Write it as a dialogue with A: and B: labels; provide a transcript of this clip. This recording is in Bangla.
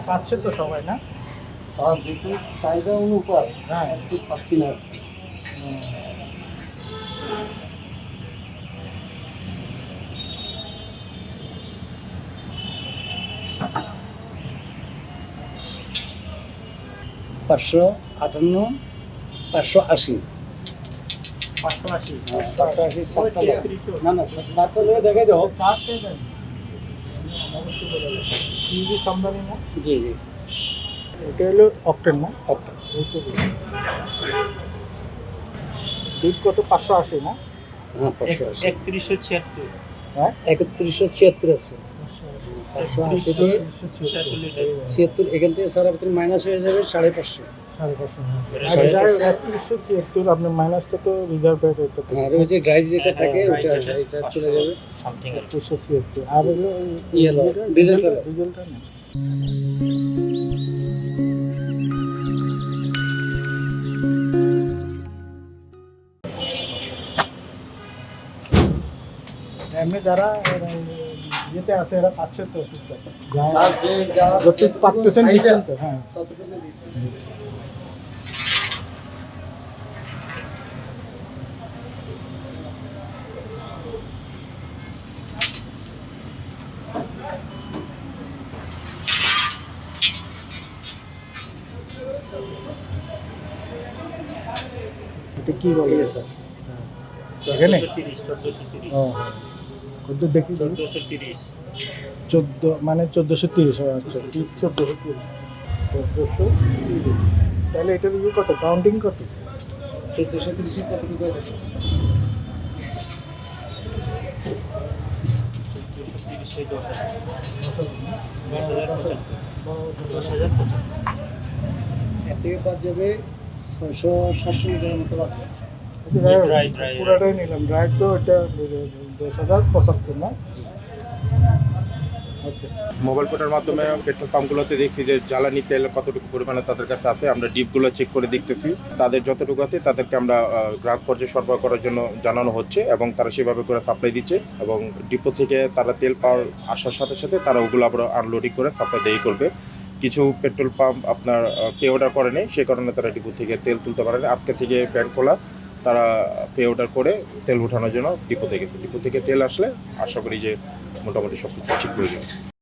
A: পাচ্ছে তো সবাই না?
B: স্যার যেহেতু চাহিদা অনুপাত
A: হ্যাঁ।
B: ঠিক পাচ্ছি না। পাঁচশো 580
A: 580
B: 580 7টা না না 7টা ধরে দেখাই দাও।
A: চারটে দেন অবশ্যই বলে দেবেন। সিজি সামদানি না?
B: জি জি
A: এটা হলো অক্টেন না?
B: একটা
A: দুধ কত? 580 না?
B: হ্যাঁ 580
C: 3176
A: হ্যাঁ
B: 3176 আছে 580 76 এখান থেকে স্যার আপনার মাইনাস হয়ে যাবে 550
A: 3176 আপনি মাইনাসটা তো রিজার্ভ রেট
B: আর ওই যে ড্রাই যেটা থাকে ওটা এটা চলে যাবে
C: সামথিং
A: 3176 আর হলো
B: ইয়েলো ডিজিটাল
A: ডিজেলটা না? এমনি যারা ইয়েতে আছে এরা পাচ্ছে তো টুকটাক।
B: স্যার যে যা
A: যতটুকু পারতেছেন দিচ্ছেন তো? হ্যাঁ
B: ততটুকু দিচ্ছি।
A: এটা কি বলে
B: স্যার
A: এখানে?
C: 1430
A: ও হ্যাঁ কত দেখি
C: 1430
A: 14 মানে 1430 আচ্ছা ঠিক 1430 তাহলে এটার ইয়ে কত কাউন্টিং কত?
B: 1430 কতটুকু আছে
C: 10,000
B: এর থেকে বাদ যাবে 600-700 মিটারের মতো বাদ যাবে।
C: Dry,
A: পুরাটাই নিলাম ড্রাই তো এটা 10,075 না? ওকে
D: মোবাইল কোডের মাধ্যমে পেট্রোল পাম্পগুলোতে দেখছি যে জ্বালানি তেল কতটুকু পরিমাণে তাদের কাছে আছে। আমরা ডিপগুলো চেক করে দেখতেছি, তাদের যতটুকু আছে তাদেরকে আমরা গ্রাহক পর্যায়ে সরবরাহ করার জন্য জানানো হচ্ছে এবং তারা সেভাবে করে সাপ্লাই দিচ্ছে এবং ডিপো থেকে তারা তেল পাওয়ার আসার সাথে সাথে তারা ওগুলো আবার আনলোডিং করে সাপ্লাই দেই করবে। কিছু পেট্রোল পাম্প আপনার পে অর্ডার করে নেই, সে কারণে তারা ডিপো থেকে তেল তুলতে পারে না। আজকে থেকে ব্যাংক খোলা, তারা পে অর্ডার করে তেল উঠানোর জন্য ডিপোতে গেছে। ডিপো থেকে তেল আসলে আশা করি যে মোটামুটি সব কিছু ঠিক হয়ে যাবে।